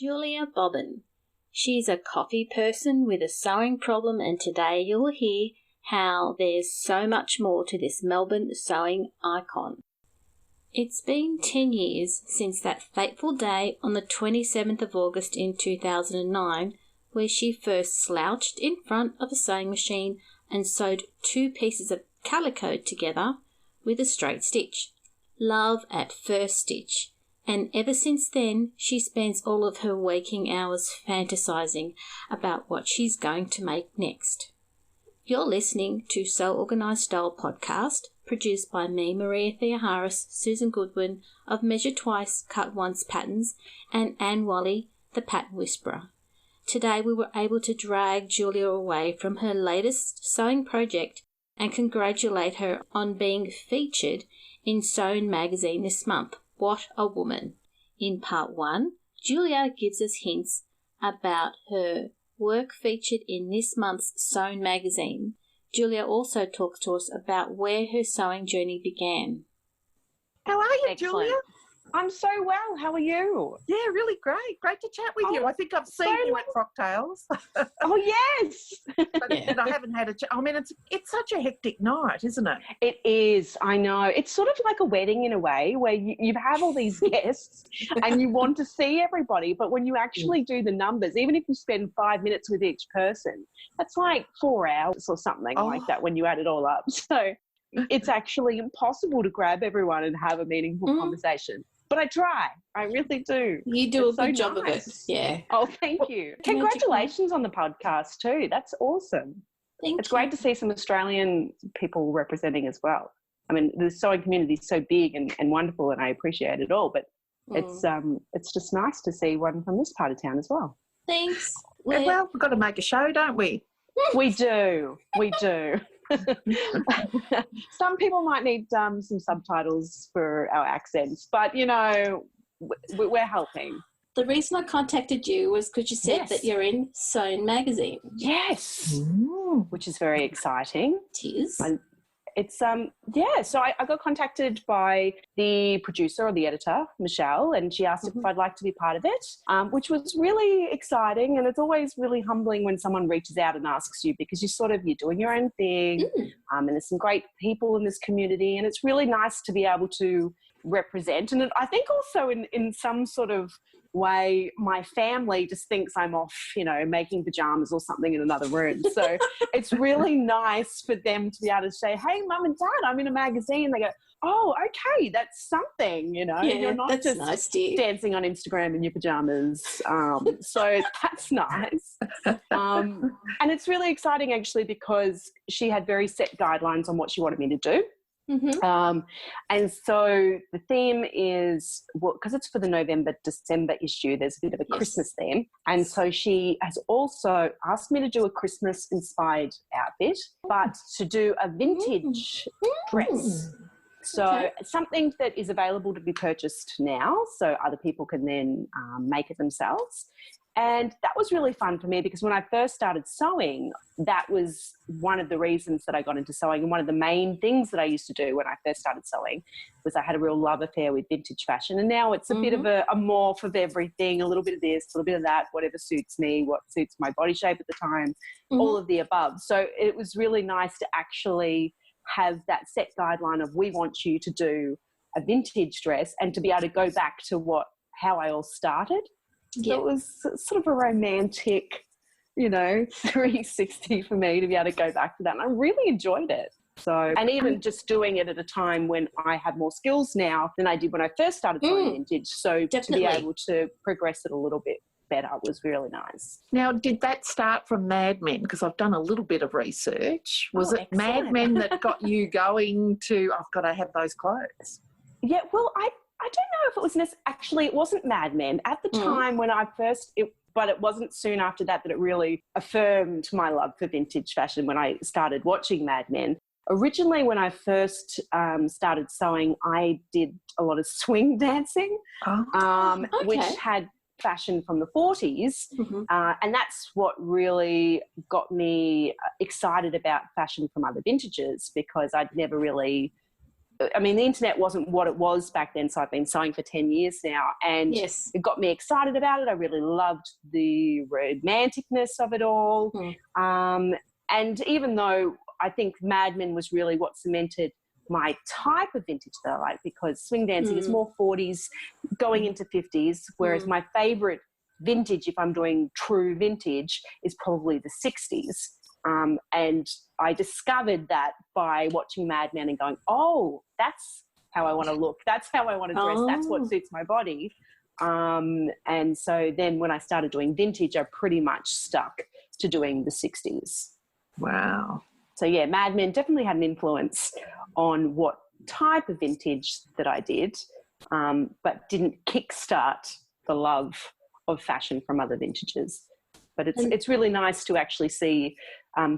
Julia Bobbin. She's a coffee person with a sewing problem, and today you'll hear how there's so much more to this Melbourne sewing icon. It's been 10 years since that fateful day on the 27th of August in 2009 where she first slouched in front of a sewing machine and sewed 2 pieces of calico together with a straight stitch. Love at first stitch. And ever since then, she spends all of her waking hours fantasising about what she's going to make next. You're listening to Sew Organised Style podcast, produced by me, Maria Theoharis, Susan Goodwin of Measure Twice, Cut Once Patterns, and Anne Wally, the Pattern Whisperer. Today we were able to drag Julia away from her latest sewing project and congratulate her on being featured in Sewn Magazine this month. What a woman. In part 1, Julia gives us hints about her work featured in this month's Sewn Magazine. Julia also talks to us about where her sewing journey began. How are you, Excellent. Julia? I'm so well. How are you? Yeah, really great. Great to chat with you. I think I've seen you at Cocktails. Oh, yes. but I haven't had a chat. I mean, it's such a hectic night, isn't it? It is. I know. It's sort of like a wedding in a way where you have all these guests and you want to see everybody. But when you actually do the numbers, even if you spend 5 minutes with each person, that's like 4 hours or something like that when you add it all up. So it's actually impossible to grab everyone and have a meaningful conversation. But I try. I really do. You do it's a good so job nice. of it. Yeah. Oh, thank you. Congratulations on the podcast too. That's awesome. It's great to see some Australian people representing as well. I mean, the sewing community is so big and wonderful, and I appreciate it all. But it's just nice to see one from this part of town as well. Thanks. Well, we've got to make a show, don't we? We do. We do. Some people might need some subtitles for our accents, but, you know, we're helping. The reason I contacted you was because you said that you're in Sewn Magazine. Yes, which is very exciting. It is. So I got contacted by the producer or the editor, Michelle, and she asked if I'd like to be part of it, which was really exciting. And it's always really humbling when someone reaches out and asks you, because you're doing your own thing, and there's some great people in this community, and it's really nice to be able to represent. And I think also in some sort of way, my family just thinks I'm off, you know, making pajamas or something in another room. So it's really nice for them to be able to say, hey, Mum and Dad, I'm in a magazine. They go, oh, okay, that's something, you know. Yeah, you're not just nice, dancing on Instagram in your pajamas. So that's nice. And it's really exciting, actually, because she had very set guidelines on what she wanted me to do. And so the theme is, well, because it's for the November-December issue, there's a bit of a Christmas theme. And so she has also asked me to do a Christmas-inspired outfit, but to do a vintage dress. So something that is available to be purchased now, so other people can then make it themselves. And that was really fun for me, because when I first started sewing, that was one of the reasons that I got into sewing. And one of the main things that I used to do when I first started sewing was I had a real love affair with vintage fashion. And now it's a bit of a morph of everything, a little bit of this, a little bit of that, whatever suits me, what suits my body shape at the time, all of the above. So it was really nice to actually have that set guideline of, we want you to do a vintage dress, and to be able to go back to how I all started. So it was sort of a romantic, 360 for me to be able to go back to that. And I really enjoyed it. So, and even just doing it at a time when I have more skills now than I did when I first started sewing vintage. So to be able to progress it a little bit better was really nice. Now, did that start from Mad Men? Because I've done a little bit of research. Was it Mad Men that got you going to, I've got to have those clothes? Yeah, well, I don't know if it was actually, it wasn't Mad Men. At the time when I first, but it wasn't soon after that it really affirmed my love for vintage fashion when I started watching Mad Men. Originally, when I first started sewing, I did a lot of swing dancing, which had fashion from the 40s. And that's what really got me excited about fashion from other vintages, because I'd never really I mean, the internet wasn't what it was back then, so I've been sewing for 10 years now, and it got me excited about it. I really loved the romanticness of it all. And even though I think Mad Men was really what cemented my type of vintage that I like, because swing dancing is more 40s going into 50s, whereas my favourite vintage, if I'm doing true vintage, is probably the 60s. And I discovered that by watching Mad Men and going, oh, that's how I want to look. That's how I want to dress. That's what suits my body. And so then when I started doing vintage, I pretty much stuck to doing the 60s. Wow. So, yeah, Mad Men definitely had an influence on what type of vintage that I did, but didn't kickstart the love of fashion from other vintages. But it's really nice to actually see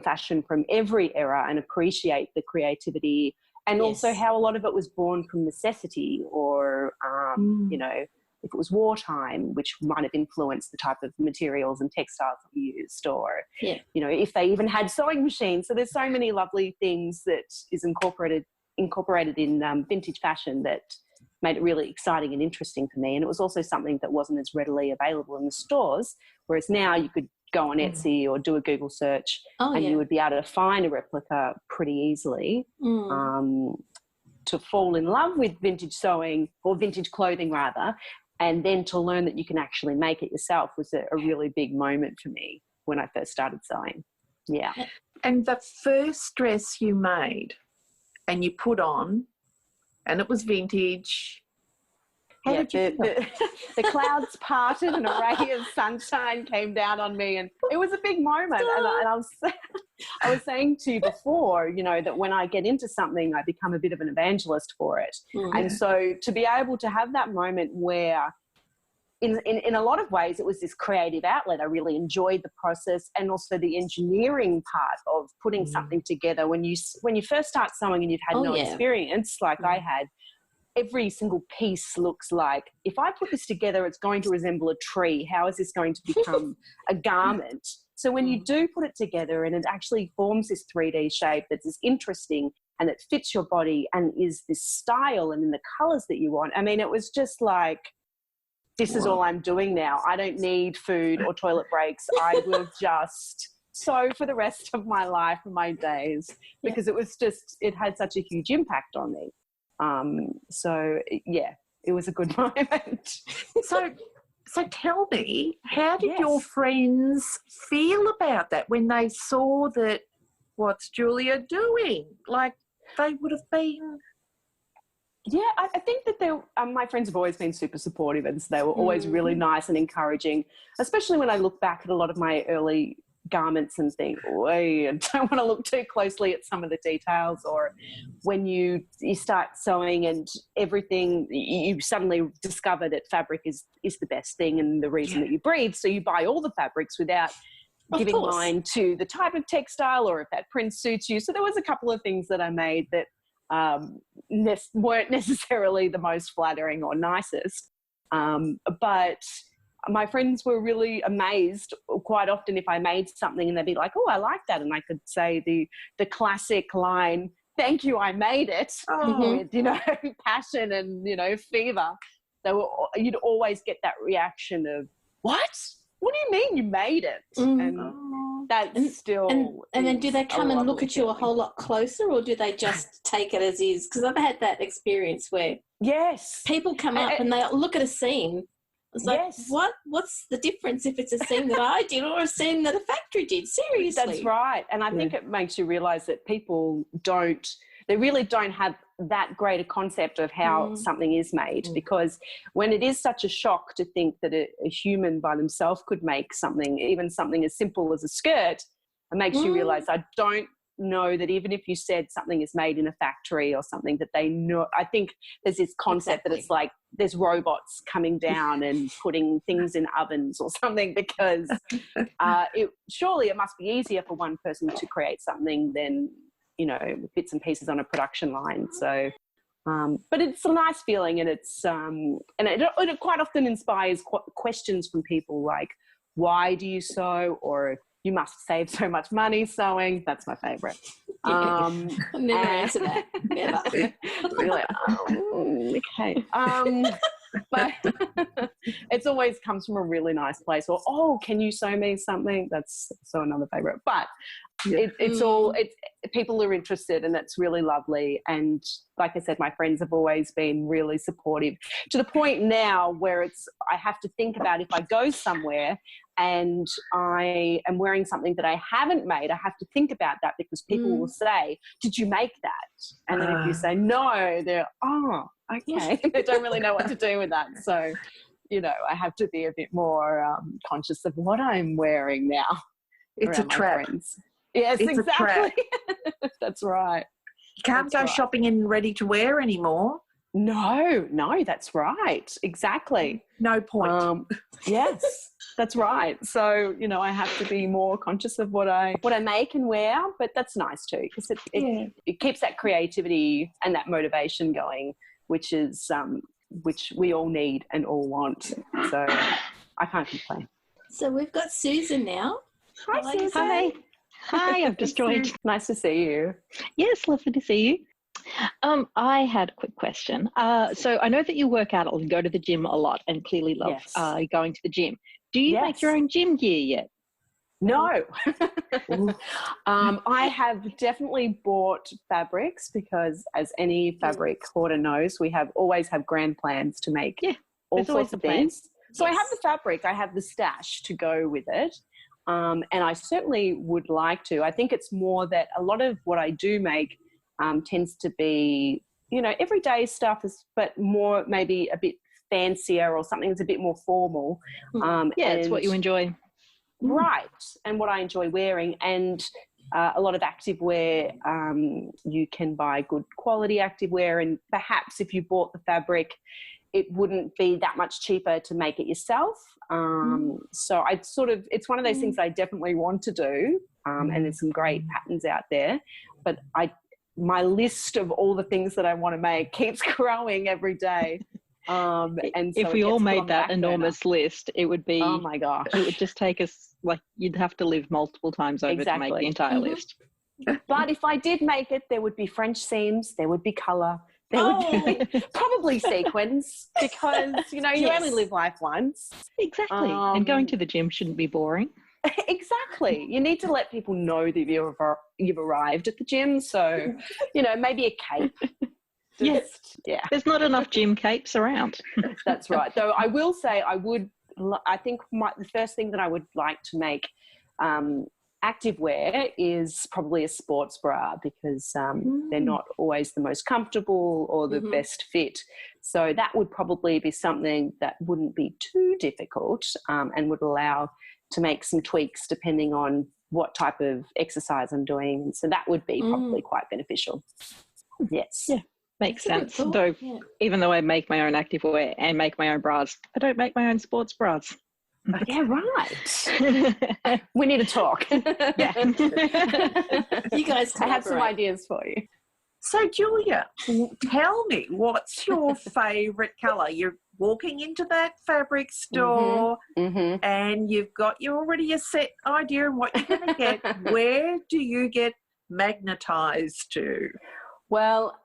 fashion from every era and appreciate the creativity, and also how a lot of it was born from necessity, or, you know, if it was wartime, which might have influenced the type of materials and textiles that we used, or, you know, if they even had sewing machines. So there's so many lovely things that is incorporated in vintage fashion that made it really exciting and interesting for me. And it was also something that wasn't as readily available in the stores, whereas now you could go on Etsy or do a Google search and you would be able to find a replica pretty easily. To fall in love with vintage sewing, or vintage clothing rather, and then to learn that you can actually make it yourself was a really big moment for me when I first started sewing. Yeah. And the first dress you made and you put on, and it was vintage. How did you the clouds parted and a ray of sunshine came down on me, and it was a big moment. And I was saying to you before, you know, that when I get into something, I become a bit of an evangelist for it. And so to be able to have that moment where in a lot of ways it was this creative outlet, I really enjoyed the process, and also the engineering part of putting something together. When you first start sewing and you've had no experience like I had, every single piece looks like, if I put this together, it's going to resemble a tree. How is this going to become a garment? So when you do put it together and it actually forms this 3D shape that's interesting and it fits your body and is this style and in the colours that you want, I mean, it was just like, this is all I'm doing now. I don't need food or toilet breaks. I will just sew for the rest of my life and my days, because it was just, it had such a huge impact on me. So yeah, it was a good moment. So tell me, how did your friends feel about that when they saw that, what's Julia doing? Like, they would have been... Yeah, I think that my friends have always been super supportive, and so they were always really nice and encouraging, especially when I look back at a lot of my early garments and think, I don't want to look too closely at some of the details, or when you start sewing and everything, you suddenly discover that fabric is the best thing and the reason that you breathe, so you buy all the fabrics without giving mind to the type of textile or if that print suits you. So there was a couple of things that I made that weren't necessarily the most flattering or nicest, but my friends were really amazed quite often if I made something and they'd be like, oh, I like that. And I could say the classic line, thank you, I made it, with, you know, passion and, you know, fever. You'd always get that reaction of, what? What do you mean you made it? And that's still... And then do they come and look at you a whole lot closer, or do they just take it as is? Because I've had that experience where people come up and they look at a seam. It's like, what's the difference if it's a seam that I did or a seam that a factory did? Seriously. That's right. And I think it makes you realise that people they really don't have that great a concept of how something is made, because when it is such a shock to think that a human by themselves could make something, even something as simple as a skirt, it makes you realise, I don't know that even if you said something is made in a factory or something, that they know. I think there's this concept that it's like there's robots coming down and putting things in ovens or something, because surely it must be easier for one person to create something than, you know, bits and pieces on a production line. So but it's a nice feeling, and it's and it quite often inspires questions from people like, why do you sew? Or you must save so much money sewing. That's my favourite. I'll never answer that. Never. You're like, okay. But it's always comes from a really nice place. Or, oh, can you sew me something? That's so another favourite. But people are interested, and that's really lovely. And like I said, my friends have always been really supportive, to the point now where I have to think about, if I go somewhere and I am wearing something that I haven't made, I have to think about that, because people will say, did you make that? And then if you say no, they're, oh, okay. They don't really know what to do with that. So, you know, I have to be a bit more conscious of what I'm wearing now. It's a trap. Yes, it's exactly. That's right. You can't go shopping in ready to wear anymore. No, that's right. Exactly. No point. Yes, that's right. So, you know, I have to be more conscious of what I make and wear, but that's nice too, because it keeps that creativity and that motivation going, which is which we all need and all want. So I can't complain. So we've got Susan now. Hi, Susan. Hi, I've just joined. Nice to see you. Yes, lovely to see you. I had a quick question. So I know that you work out and go to the gym a lot, and clearly love going to the gym. Do you make your own gym gear yet? No. I have definitely bought fabrics, because as any fabric hoarder knows, we always have grand plans to make all sorts of things. So I have the fabric, I have the stash to go with it. And I certainly would like to. I think it's more that a lot of what I do make tends to be, you know, everyday stuff, but more maybe a bit fancier, or something that's a bit more formal. It's what you enjoy. Right. And what I enjoy wearing. And a lot of activewear, you can buy good quality activewear, and perhaps if you bought the fabric, it wouldn't be that much cheaper to make it yourself. So it's one of those things I definitely want to do. And there's some great patterns out there, but my list of all the things that I want to make keeps growing every day. And so if we all made that enormous list, it would be, oh my gosh, it would just take us, like, you'd have to live multiple times over to make the entire list. But if I did make it, there would be French seams, there would be colour, there would be probably sequins, because, you know, you only live life once. Exactly. And going to the gym shouldn't be boring. Exactly. You need to let people know that you've arrived at the gym. So, you know, maybe a cape. There's not enough gym capes around. That's right. Though I will say I think the first thing that I would like to make activewear is probably a sports bra, because they're not always the most comfortable or the best fit. So that would probably be something that wouldn't be too difficult, and would allow to make some tweaks depending on what type of exercise I'm doing. So that would be probably quite beneficial. Yes. Yeah, makes sense. Though, even though I make my own activewear and make my own bras, I don't make my own sports bras. Yeah, right. We need to talk. You guys I have some ideas for you. So, Julia, tell me, what's your favourite colour? You're walking into that fabric store and you've got already a set idea of what you're going to get. Where do you get magnetised to? Well,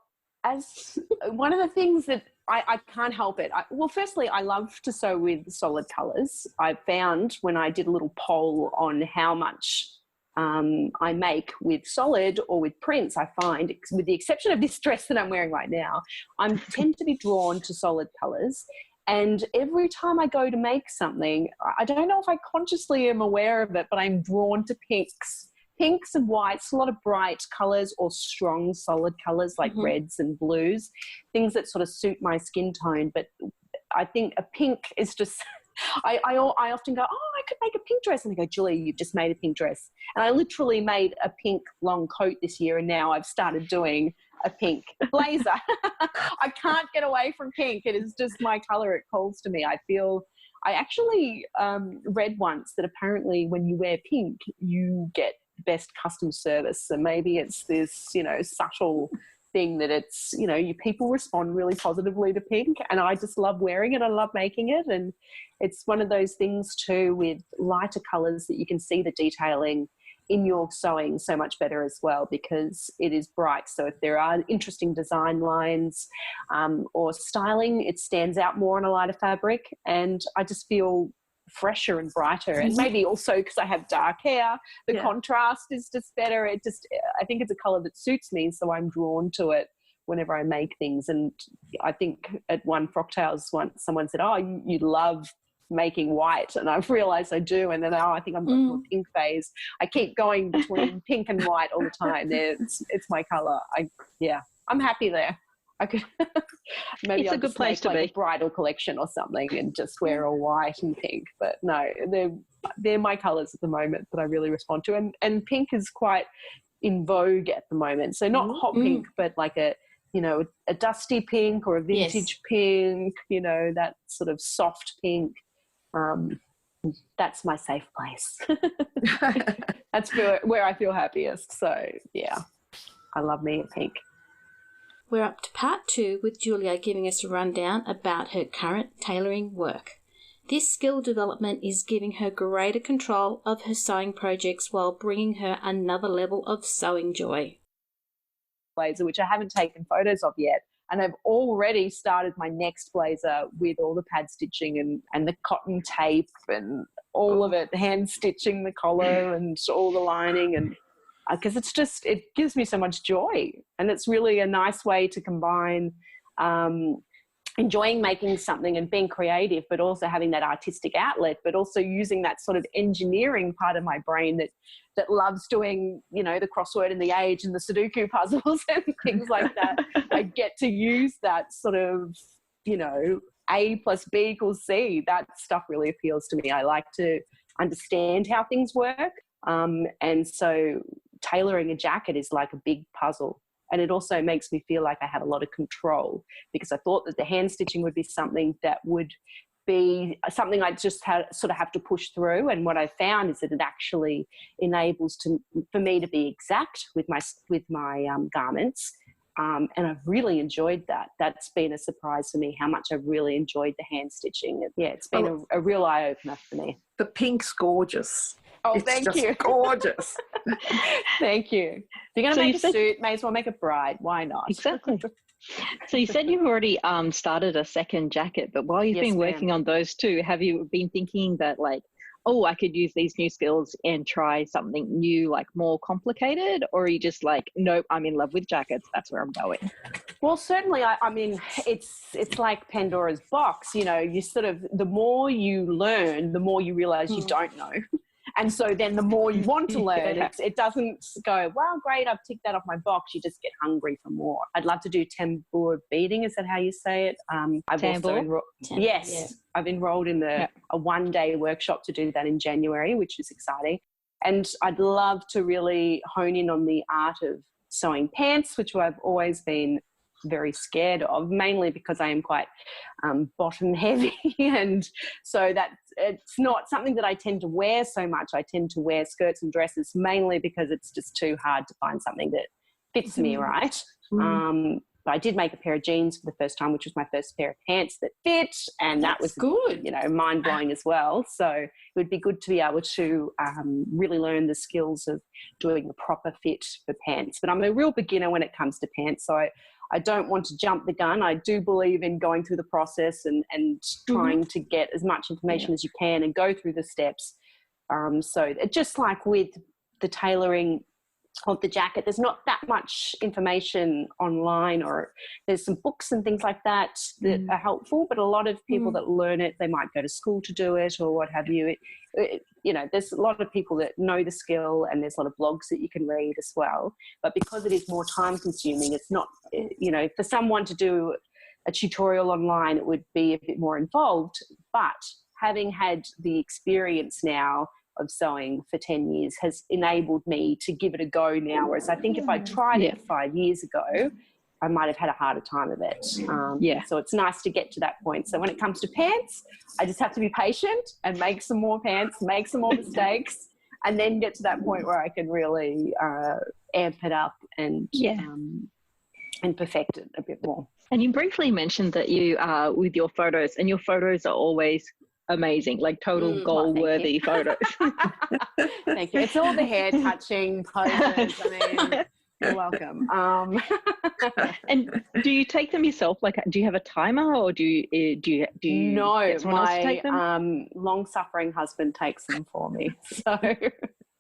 as one of the things that I can't help it. Firstly, I love to sew with solid colours. I found when I did a little poll on how much I make with solid or with prints, I find, with the exception of this dress that I'm wearing right now, I tend to be drawn to solid colours. And every time I go to make something, I don't know if I consciously am aware of it, but I'm drawn to pinks and whites, a lot of bright colours or strong solid colours like reds and blues, things that sort of suit my skin tone. But I think a pink is just... I often go, I could make a pink dress. And I go, Julie, you've just made a pink dress. And I literally made a pink long coat this year, and now I've started doing a pink blazer. I can't get away from pink. It is just my colour. It calls to me. I actually read once that apparently when you wear pink, you get best custom service. So maybe it's this, subtle thing that it's, people respond really positively to pink, and I just love wearing it. I love making it, and it's one of those things too with lighter colours that you can see the detailing in your sewing so much better as well, because it is bright. So if there are interesting design lines or styling, it stands out more on a lighter fabric, and I just feel fresher and brighter. And maybe also because I have dark hair, the contrast is just better. I think it's a colour that suits me, so I'm drawn to it whenever I make things. And I think at one Frocktails once someone said, oh, you love making white, and I've realized I do. And then I think I'm going through a pink phase. I keep going between pink and white all the time. It's my color. I'm happy there. I could maybe it's a good place to be. A bridal collection or something and just wear all white and pink. But no, they're my colors at the moment that I really respond to. And pink is quite in vogue at the moment. So not hot pink, but like a dusty pink or a vintage pink, that sort of soft pink. That's my safe place. That's where I feel happiest. So yeah, I love me a pink. We're up to part 2 with Julia giving us a rundown about her current tailoring work. This skill development is giving her greater control of her sewing projects while bringing her another level of sewing joy. Blazer, which I haven't taken photos of yet. And I've already started my next blazer with all the pad stitching and the cotton tape and all of it, hand stitching the collar and all the lining, and because it gives me so much joy. And it's really a nice way to combine enjoying making something and being creative, but also having that artistic outlet, but also using that sort of engineering part of my brain that loves doing, the crossword and the age and the Sudoku puzzles and things like that. I get to use that sort of, A plus B equals C. That stuff really appeals to me. I like to understand how things work. And so tailoring a jacket is like a big puzzle. And it also makes me feel like I have a lot of control, because I thought that the hand stitching would be something that would be something I just sort of have to push through. And what I found is that it actually enables for me to be exact with my garments. And I've really enjoyed that. That's been a surprise for me, how much I've really enjoyed the hand stitching. Yeah, it's been a real eye-opener for me. The pink's gorgeous. Oh, it's thank you. Gorgeous. Thank you. If you're going to make a suit, may as well make a bride. Why not? Exactly. So you said you've already started a second jacket, but while you've been working on those two, have you been thinking that I could use these new skills and try something new, like more complicated? Or are you just like, nope, I'm in love with jackets, that's where I'm going? Well, certainly, I mean, it's like Pandora's box. You sort of, the more you learn, the more you realize you don't know. And so then the more you want to learn, it doesn't go, well, great, I've ticked that off my box. You just get hungry for more. I'd love to do tambour beading. Is that how you say it? I've enrolled in a one-day workshop to do that in January, which is exciting. And I'd love to really hone in on the art of sewing pants, which I've always been very scared of, mainly because I am quite bottom heavy, and so that it's not something that I tend to wear so much. I tend to wear skirts and dresses mainly because it's just too hard to find something that fits me right. But I did make a pair of jeans for the first time, which was my first pair of pants that fit, and that was good, mind blowing as well. So it would be good to be able to really learn the skills of doing the proper fit for pants. But I'm a real beginner when it comes to pants, so I don't want to jump the gun. I do believe in going through the process and trying to get as much information as you can and go through the steps. So just like with the tailoring of the jacket, there's not that much information online, or there's some books and things like that are helpful, but a lot of people that learn it, they might go to school to do it or what have you. There's a lot of people that know the skill, and there's a lot of blogs that you can read as well. But because it is more time consuming, it's not, for someone to do a tutorial online, it would be a bit more involved. But having had the experience now of sewing for 10 years has enabled me to give it a go now. Whereas I think if I tried it 5 years ago, I might have had a harder time of it. So it's nice to get to that point. So when it comes to pants, I just have to be patient and make some more pants, make some more mistakes, and then get to that point where I can really amp it up and perfect it a bit more. And you briefly mentioned that you with your photos, and your photos are always amazing, like total goal-worthy photos. Thank you. It's all the hair touching poses. I mean, you're welcome. And do you take them yourself? Like, do you have a timer, or do you No, get someone else to take them? my long-suffering husband takes them for me. So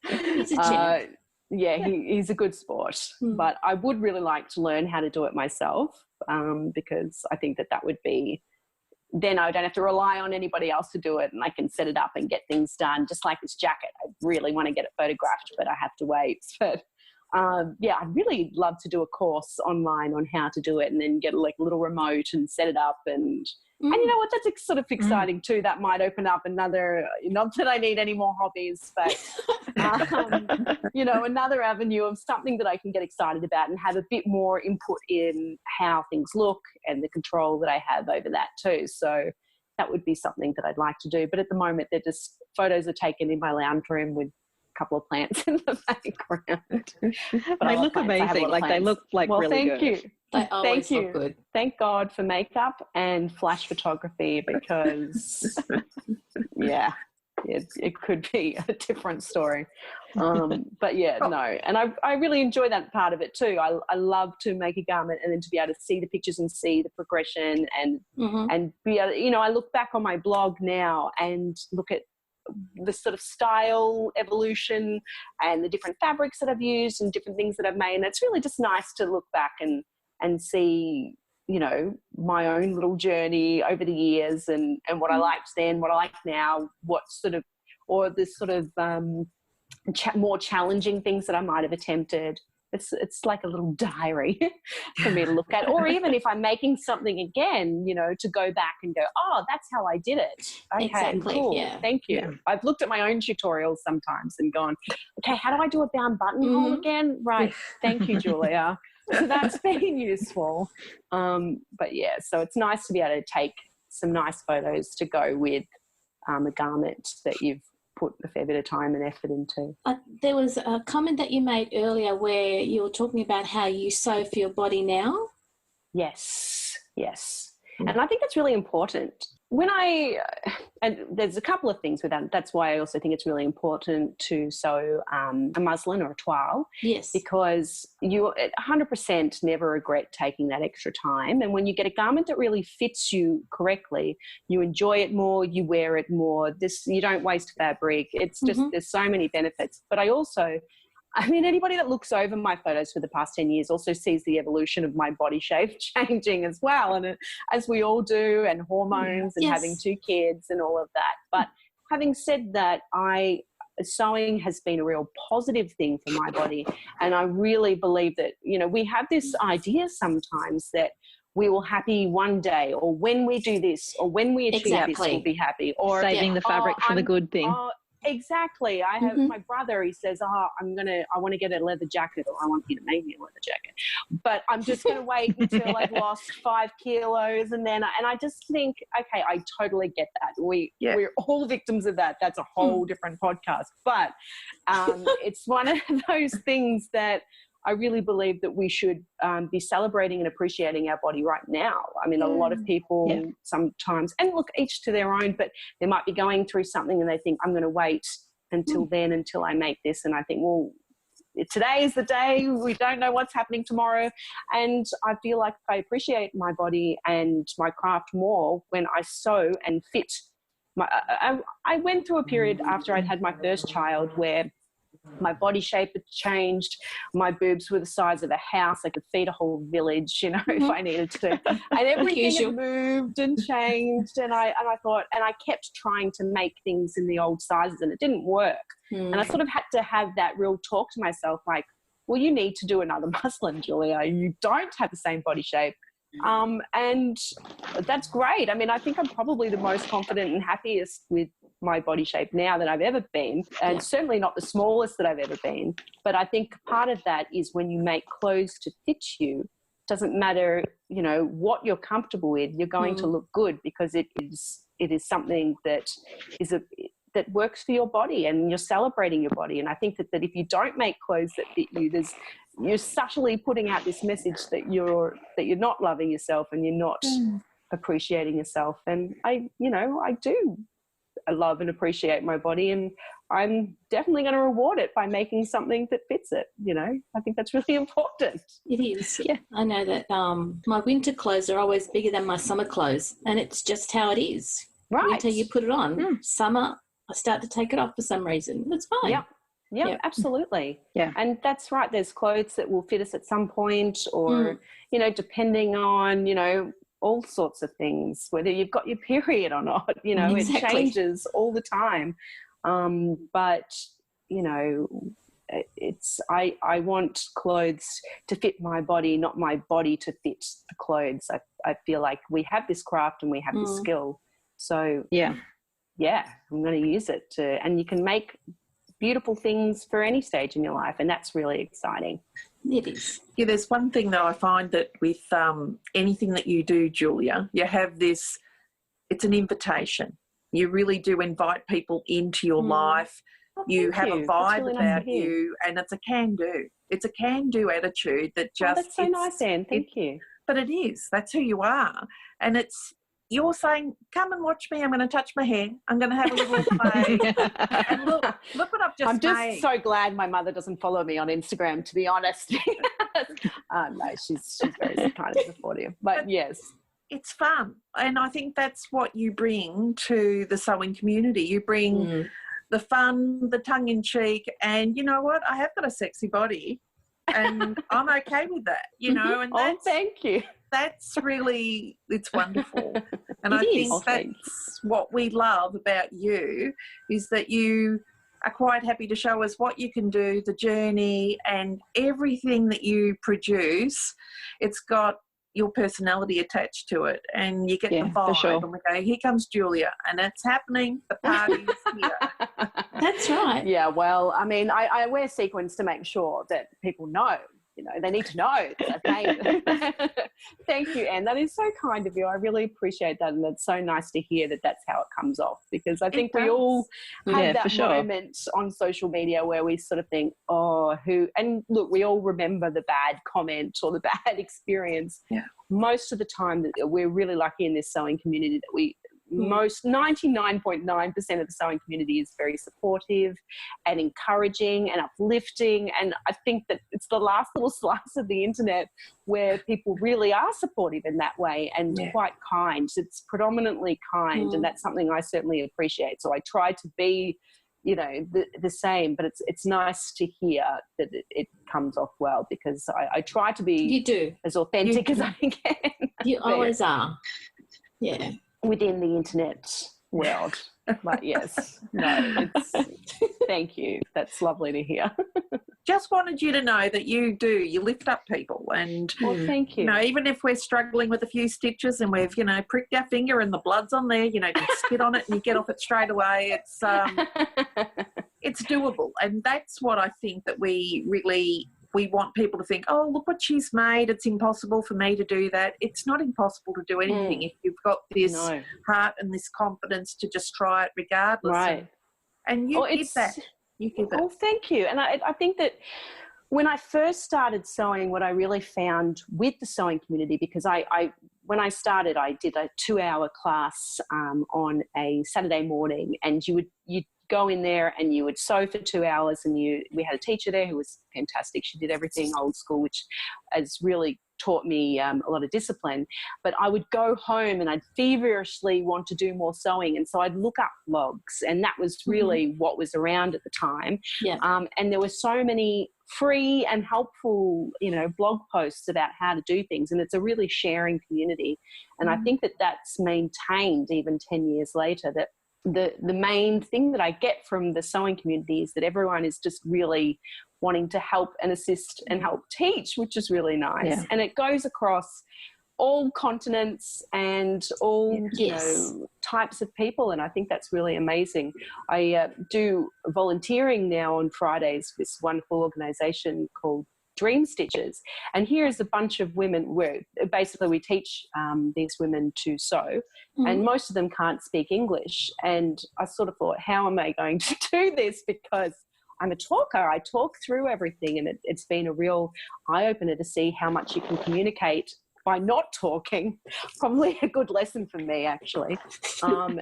He's a champ. yeah, he's a good sport. But I would really like to learn how to do it myself, because I think that would be, then I don't have to rely on anybody else to do it, and I can set it up and get things done. Just like this jacket, I really want to get it photographed, but I have to wait. But yeah, I'd really love to do a course online on how to do it, and then get a little remote and set it up. And you know what, that's sort of exciting too. That might open up another, not that I need any more hobbies, but you know, another avenue of something that I can get excited about and have a bit more input in how things look and the control that I have over that too. So that would be something that I'd like to do. But at the moment, they're just photos are taken in my lounge room with couple of plants in the background. But they look amazing. Like they look like really good. Thank you. They always Thank you. look good. Thank God for makeup and flash photography, because yeah, it could be a different story. But yeah, no. And I really enjoy that part of it too. I love to make a garment and then to be able to see the pictures and see the progression and be able, you know, I look back on my blog now and look at the sort of style evolution and the different fabrics that I've used and different things that I've made. And it's really just nice to look back and see, you know, my own little journey over the years and what I liked then, what I like now, what sort of, or the sort of more challenging things that I might have attempted. It's like a little diary for me to look at. Or even if I'm making something again, you know, to go back and go, oh, that's how I did it. Okay, exactly. Cool. Yeah. Thank you. Yeah. I've looked at my own tutorials sometimes and gone, okay, how do I do a bound buttonhole again? Right. Thank you, Julia. So that's been useful. But yeah, so it's nice to be able to take some nice photos to go with a garment that you've put a fair bit of time and effort into. There was a comment that you made earlier where you were talking about how you sew for your body now. Yes. And I think that's really important. And there's a couple of things with that. That's why I also think it's really important to sew a muslin or a toile. Yes. Because you 100% never regret taking that extra time. And when you get a garment that really fits you correctly, you enjoy it more, you wear it more. You don't waste fabric. It's just, there's so many benefits. But I mean, anybody that looks over my photos for the past 10 years also sees the evolution of my body shape changing as well. And as we all do, and hormones and having 2 kids and all of that. But having said that, sewing has been a real positive thing for my body. And I really believe that, you know, we have this idea sometimes that we will happy one day, or when we do this, or when we achieve this, we'll be happy. Or saving the fabric for the good thing. Exactly. I have my brother, he says, I want to get a leather jacket, or I want you to make me a leather jacket. But I'm just going to wait until I've lost 5 kilos. And I just think, okay, I totally get that. We're all victims of that. That's a whole different podcast. But it's one of those things that I really believe that we should be celebrating and appreciating our body right now. I mean, a lot of people sometimes, and look, each to their own, but they might be going through something and they think, I'm going to wait until then, until I make this. And I think, well, today is the day. We don't know what's happening tomorrow. And I feel like I appreciate my body and my craft more when I sew and fit. I went through a period after I'd had my first child where my body shape had changed. My boobs were the size of a house. I could feed a whole village, you know, if I needed to. And everything had moved and changed. And I thought, and I kept trying to make things in the old sizes, and it didn't work. And I sort of had to have that real talk to myself, like, well, you need to do another muslin, Julia. You don't have the same body shape. And that's great. I mean, I think I'm probably the most confident and happiest with my body shape now that I've ever been, and certainly not the smallest that I've ever been. But I think part of that is when you make clothes to fit you, doesn't matter, you know, what you're comfortable with, you're going to look good, because it is something that that works for your body, and you're celebrating your body. And I think that if you don't make clothes that fit you, you're subtly putting out this message that you're not loving yourself and you're not appreciating yourself. And I do love and appreciate my body, and I'm definitely going to reward it by making something that fits it. You know, I think that's really important. It is. Yeah. I know that my winter clothes are always bigger than my summer clothes, and it's just how it is. Right. Winter, you put it on. Summer, I start to take it off for some reason. It's fine. Yep, absolutely. Yeah. And that's right. There's clothes that will fit us at some point, or, you know, depending on, you know, all sorts of things, whether you've got your period or not, you know, It changes all the time. But, you know, I want clothes to fit my body, not my body to fit the clothes. I feel like we have this craft and we have this skill. So, yeah, I'm going to use it and you can make beautiful things for any stage in your life, and that's really exciting. It is. Yeah, there's one thing that I find that with anything that you do, Julia, you have this, it's an invitation. You really do invite people into your life. You have a vibe really about you, and it's a can-do. It's a can-do attitude that just... that's so nice, Anne. Thank you. But it is. That's who you are. And it's... You're saying, come and watch me. I'm going to touch my hair. I'm going to have a little play. And look what I've just made. I'm just so glad my mother doesn't follow me on Instagram, to be honest. No, she's very kind and supportive. But yes. It's fun. And I think that's what you bring to the sewing community. You bring the fun, the tongue-in-cheek, and you know what? I have got a sexy body, and I'm okay with that, you know. And thank you. That's really, it's wonderful. And I think that's what we love about you, is that you are quite happy to show us what you can do, the journey, and everything that you produce. It's got your personality attached to it, and you get the vibe, and we go, here comes Julia, and it's happening, the party's here. That's right. Yeah, well, I mean, I wear sequins to make sure that people know. You know, they need to know that I've made it. Thank you, Anne. That is so kind of you. I really appreciate that, and it's so nice to hear that that's how it comes off, because I think we all have that moment on social media where we sort of think, and look, we all remember the bad comment or the bad experience. Yeah. Most of the time, we're really lucky in this sewing community that 99.9% of the sewing community is very supportive and encouraging and uplifting, and I think that it's the last little slice of the internet where people really are supportive in that way and quite kind. It's predominantly kind, and that's something I certainly appreciate. So I try to be, you know, the same, but it's nice to hear that it comes off well, because I try to be as authentic as I can. You always are. Yeah. Within the internet world. But yes, thank you. That's lovely to hear. Just wanted you to know that you lift up people, and thank you. You know, even if we're struggling with a few stitches and we've, you know, pricked our finger and the blood's on there, you know, you spit on it and you get off it straight away. It's doable, and that's what I think that we want people to think, oh, look what she's made. It's impossible for me to do that. It's not impossible to do anything if you've got this heart and this confidence to just try it regardless. Right. And you give that. You give it. Oh, thank you. And I think that when I first started sewing, what I really found with the sewing community, because when I started, I did a 2-hour class on a Saturday morning, and you'd go in there and you would sew for 2 hours, and we had a teacher there who was fantastic. She did everything old school, which has really taught me a lot of discipline. But I would go home and I'd feverishly want to do more sewing, and so I'd look up blogs, and that was really what was around at the time. And there were so many free and helpful, you know, blog posts about how to do things, and it's a really sharing community. And I think that that's maintained even 10 years later, that the main thing that I get from the sewing community is that everyone is just really wanting to help and assist and help teach, which is really nice. And it goes across all continents and all you know, types of people, and I think that's really amazing. I do volunteering now on Fridays with this wonderful organisation called Dream Stitches, and here is a bunch of women where basically we teach these women to sew, and most of them can't speak English, and I sort of thought, how am I going to do this, because I'm a talker. I talk through everything, and it's been a real eye-opener to see how much you can communicate by not talking. Probably a good lesson for me, actually,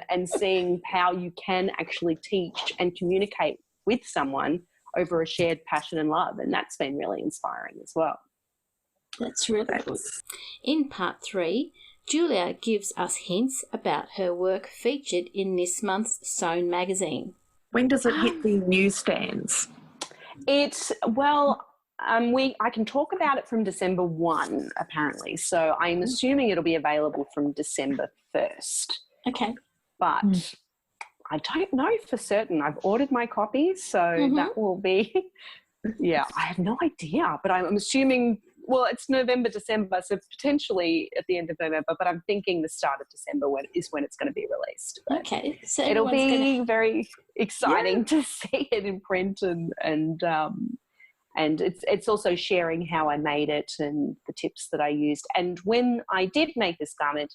and seeing how you can actually teach and communicate with someone over a shared passion and love. And that's been really inspiring as well. That's really good. In part 3, Julia gives us hints about her work featured in this month's Sewn Magazine. When does it hit the newsstands? I can talk about it from December 1, apparently. So I'm assuming it'll be available from December 1st. Okay. But I don't know for certain. I've ordered my copies, so that will be, I have no idea. But I'm assuming, it's November, December, so potentially at the end of November, but I'm thinking the start of December is when it's going to be released. But okay. So it'll be very exciting to see it in print and it's also sharing how I made it and the tips that I used. And when I did make this garment,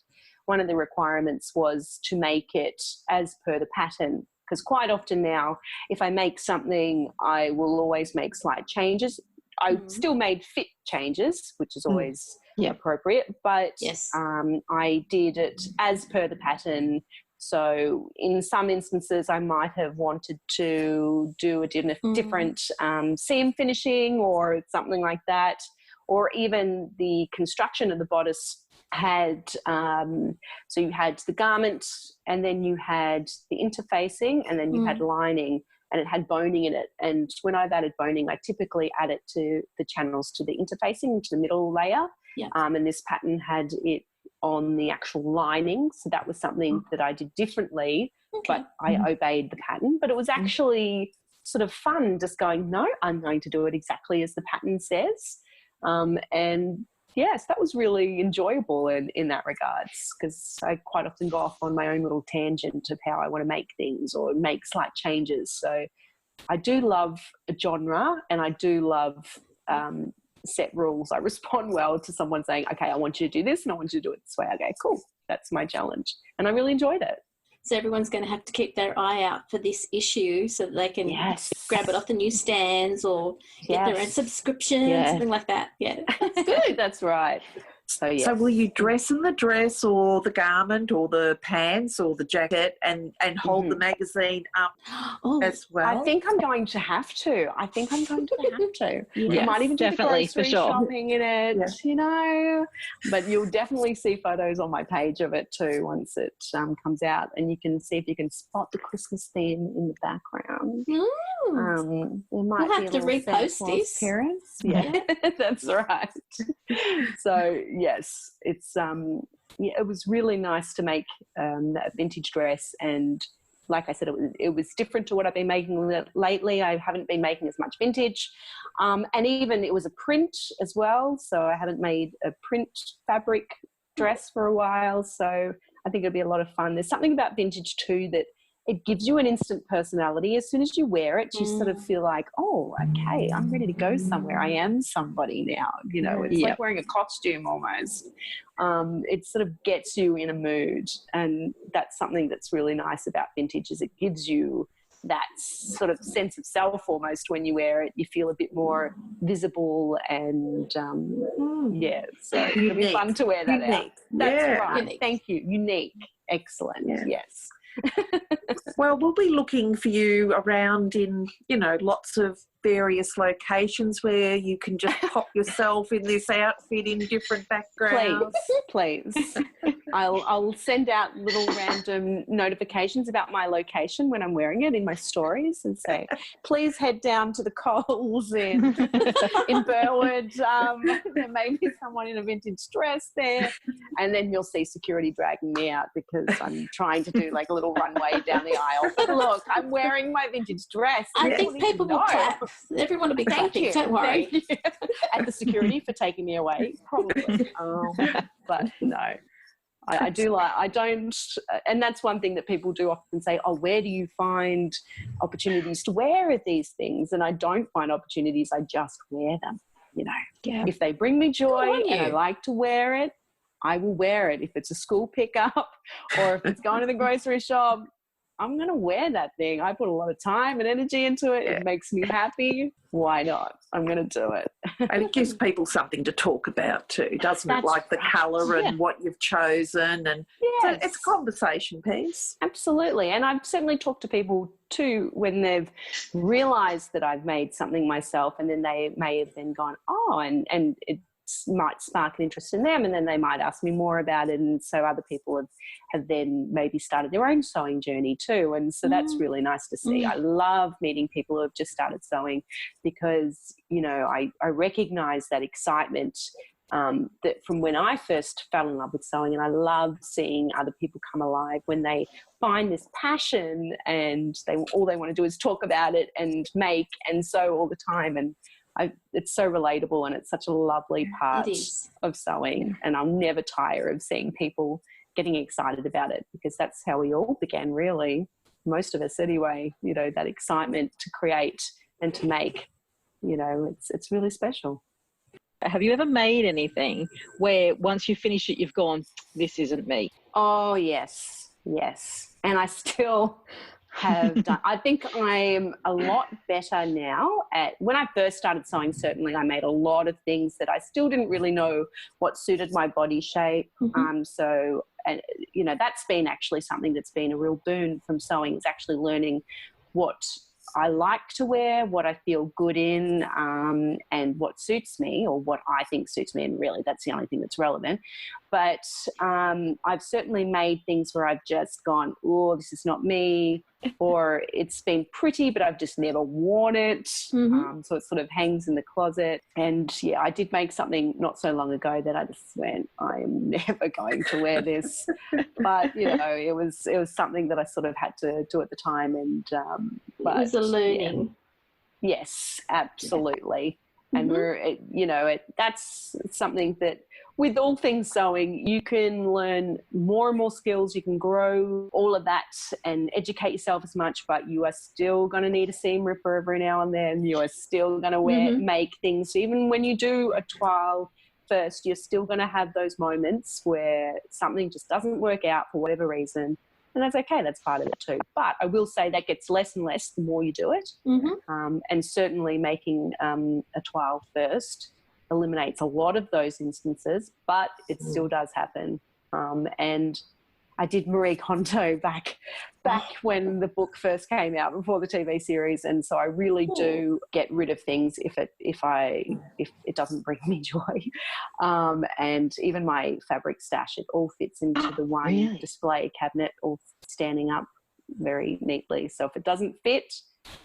one of the requirements was to make it as per the pattern, because quite often now, if I make something, I will always make slight changes. I still made fit changes, which is always appropriate, but I did it as per the pattern. So in some instances, I might have wanted to do a different seam finishing or something like that, or even the construction of the bodice had, so you had the garment and then you had the interfacing and then you had lining and it had boning in it. And when I've added boning, I typically add it to the channels to the interfacing, to the middle layer. Yeah. And this pattern had it on the actual lining, so that was something that I did differently, but I obeyed the pattern. But it was actually sort of fun just going, no, I'm going to do it exactly as the pattern says. And yes, that was really enjoyable in that regards, because I quite often go off on my own little tangent of how I want to make things or make slight changes. So I do love a genre and I do love set rules. I respond well to someone saying, okay, I want you to do this and I want you to do it this way. Okay, cool. That's my challenge. And I really enjoyed it. So everyone's going to have to keep their eye out for this issue so that they can grab it off the newsstands or get their own subscription, something like that. Yeah, that's good. That's right. So will you dress in the dress or the garment or the pants or the jacket and hold the magazine up as well? I think I'm going to have to. I Yes, might even do definitely, the grocery for sure. shopping in it, But you'll definitely see photos on my page of it too once it comes out, and you can see if you can spot the Christmas theme in the background. We'll have to repost this. Parents. Yeah, that's right. So yes, it's it was really nice to make that vintage dress, and like I said, it was different to what I've been making lately. I haven't been making as much vintage, and even it was a print as well. So I haven't made a print fabric dress for a while. So I think it'll be a lot of fun. There's something about vintage too that it gives you an instant personality. As soon as you wear it, you sort of feel like, oh, okay, I'm ready to go somewhere. I am somebody now. It's like wearing a costume almost. It sort of gets you in a mood. And that's something that's really nice about vintage, is it gives you that sort of sense of self almost when you wear it. You feel a bit more visible and, so it'll be fun to wear that out. That's right. Unique. Thank you. Unique. Excellent. Yes. Well, we'll be looking for you around in, lots of various locations where you can just pop yourself in this outfit in different backgrounds. Please. I'll send out little random notifications about my location when I'm wearing it in my stories and say, please head down to the Coles in Burwood. There may be someone in a vintage dress there. And then you'll see security dragging me out because I'm trying to do like a little runway down the aisle. But look, I'm wearing my vintage dress. I think people will clap. Everyone will be clapping. Don't worry. Thank you. And the security for taking me away, probably. But no. I don't, and that's one thing that people do often say, oh, where do you find opportunities to wear these things? And I don't find opportunities, I just wear them, If they bring me joy and I like to wear it, I will wear it. If it's a school pickup or if it's going to the grocery shop, I'm going to wear that thing. I put a lot of time and energy into it. It makes me happy. Why not? I'm going to do it. And it gives people something to talk about too, doesn't it? Like the colour and what you've chosen. And so it's a conversation piece. Absolutely. And I've certainly talked to people too when they've realised that I've made something myself, and then they may have then gone, oh, and it might spark an interest in them, and then they might ask me more about it, and so other people have then maybe started their own sewing journey too, and so that's really nice to see. I love meeting people who have just started sewing because, you know, I recognise that excitement that from when I first fell in love with sewing, and I love seeing other people come alive when they find this passion and all they want to do is talk about it and make and sew all the time. And it's so relatable, and it's such a lovely part of sewing, and I'll never tire of seeing people getting excited about it, because that's how we all began, really, most of us anyway, you know, that excitement to create and to make, you know, it's really special. Have you ever made anything where once you finish it, you've gone, this isn't me? Oh, yes. And I still have done. I think I'm a lot better now at, when I first started sewing, certainly I made a lot of things that I still didn't really know what suited my body shape. So, and you know, that's been actually something that's been a real boon from sewing, is actually learning what I like to wear, what I feel good in, and what suits me, or what I think suits me, and really that's the only thing that's relevant. But I've certainly made things where I've just gone, oh, this is not me, or it's been pretty but I've just never worn it, so it sort of hangs in the closet. And yeah, I did make something not so long ago that I just went, I'm never going to wear this. But you know, it was something that I sort of had to do at the time, and but, it was a learning. Yeah. Yes, absolutely. And that's something that with all things sewing, you can learn more and more skills, you can grow all of that and educate yourself as much, but you are still going to need a seam ripper every now and then. You are still going to make things. Even when you do a toile first, you're still going to have those moments where something just doesn't work out for whatever reason. And that's okay, that's part of it too. But I will say that gets less and less the more you do it. And certainly making a toile first eliminates a lot of those instances, but it still does happen. And I did Marie Kondo back when the book first came out, before the TV series, and so I really do get rid of things if it doesn't bring me joy. And even my fabric stash, it all fits into the one display cabinet, all standing up very neatly. So if it doesn't fit,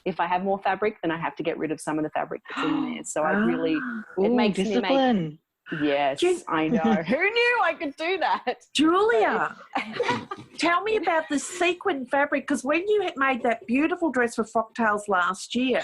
if I have more fabric, then I have to get rid of some of the fabric that's in there. So I really, it makes discipline. me make. Yes, I know. Who knew I could do that? Julia, tell me about the sequin fabric, because when you had made that beautiful dress for Frocktails last year,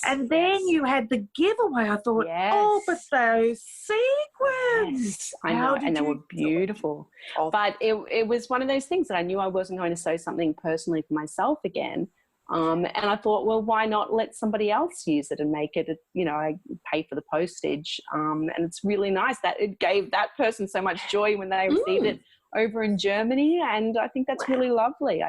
and then you had the giveaway, I thought, oh, but those sequins. I know, and they were beautiful. But it was one of those things that I knew I wasn't going to sew something personally for myself again. And I thought, well, why not let somebody else use it and make it, you know, I pay for the postage. And it's really nice that it gave that person so much joy when they received it over in Germany. And I think that's really lovely.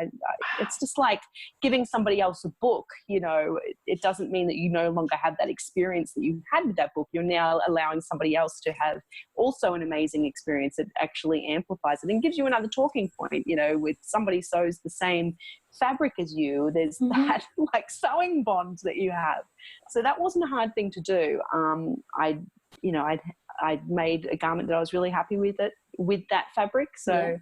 It's just like giving somebody else a book, you know, it doesn't mean that you no longer have that experience that you had with that book. You're now allowing somebody else to have also an amazing experience. It actually amplifies it and gives you another talking point, you know, with somebody sews the same fabric as you, there's that like sewing bond that you have. So that wasn't a hard thing to do. I'd made a garment that I was really happy with that fabric. So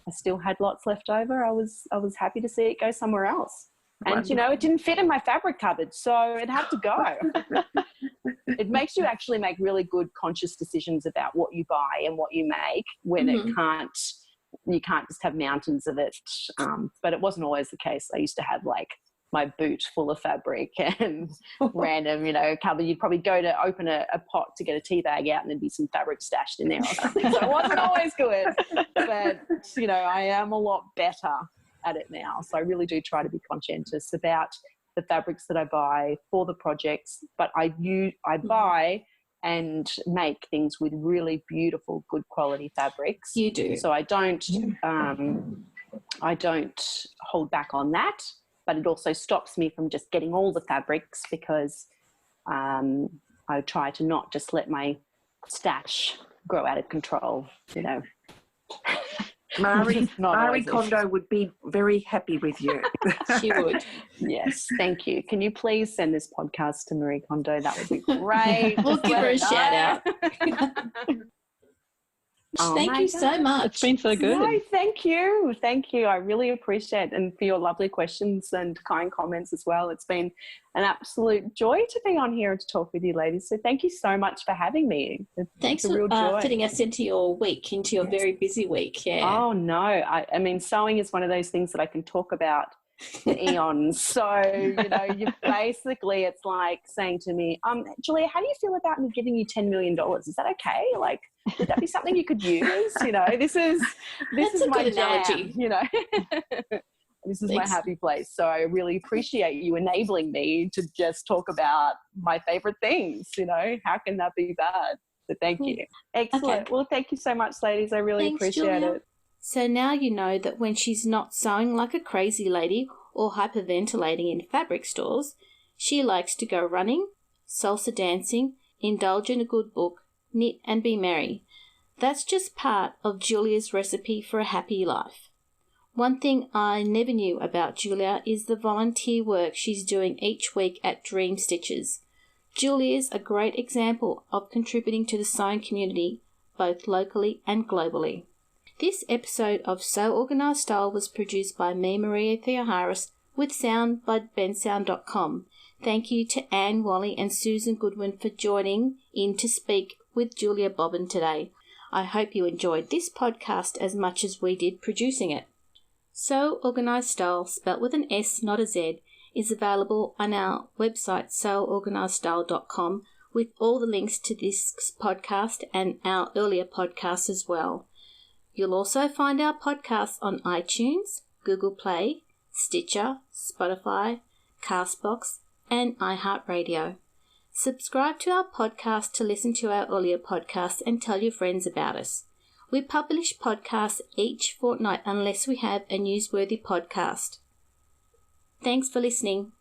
I still had lots left over. I was happy to see it go somewhere else. And, you know, it didn't fit in my fabric cupboard, so it had to go. It makes you actually make really good conscious decisions about what you buy and what you make when you can't just have mountains of it. But it wasn't always the case. I used to have like my boot full of fabric and random, you know, cupboard. You'd probably go to open a pot to get a tea bag out and there'd be some fabric stashed in there or something. So it wasn't always good. But, you know, I am a lot better at it now. So I really do try to be conscientious about the fabrics that I buy for the projects. But I buy and make things with really beautiful, good quality fabrics. You do. So I don't I don't hold back on that, but it also stops me from just getting all the fabrics because I try to not just let my stash grow out of control, you know. Marie Kondo would be very happy with you. She would. Yes, thank you. Can you please send this podcast to Marie Kondo? That would be great. We'll give her a shout out. Thank you so much. It's been so good. No, thank you. Thank you. I really appreciate it, and for your lovely questions and kind comments as well. It's been an absolute joy to be on here and to talk with you ladies. So thank you so much for having me. Thanks for fitting us into your week, into your very busy week. Yeah. Oh, no. I mean, sewing is one of those things that I can talk about for eons. So, you know, basically it's like saying to me, Julia, how do you feel about me giving you $10 million? Is that okay? Like, would that be something you could use? You know, this is my analogy, you know. This is my happy place. So I really appreciate you enabling me to just talk about my favorite things, you know. How can that be bad? So thank you. Excellent. Okay. Well, thank you so much, ladies. I really appreciate it. So now you know that when she's not sewing like a crazy lady or hyperventilating in fabric stores, she likes to go running, salsa dancing, indulge in a good book, knit and be merry. That's just part of Julia's recipe for a happy life. One thing I never knew about Julia is the volunteer work she's doing each week at Dream Stitches. Julia's a great example of contributing to the sewing community, both locally and globally. This episode of Sew Organised Style was produced by me, Maria Theoharis, with sound by bensound.com. Thank you to Anne Wally and Susan Goodwin for joining in to speak with Julia Bobbin today. I hope you enjoyed this podcast as much as we did producing it. Sew Organised Style, spelt with an S, not a Z, is available on our website seworganisedstyle.com with all the links to this podcast and our earlier podcasts as well. You'll also find our podcasts on iTunes, Google Play, Stitcher, Spotify, Castbox, and iHeartRadio. Subscribe to our podcast to listen to our earlier podcasts and tell your friends about us. We publish podcasts each fortnight unless we have a newsworthy podcast. Thanks for listening.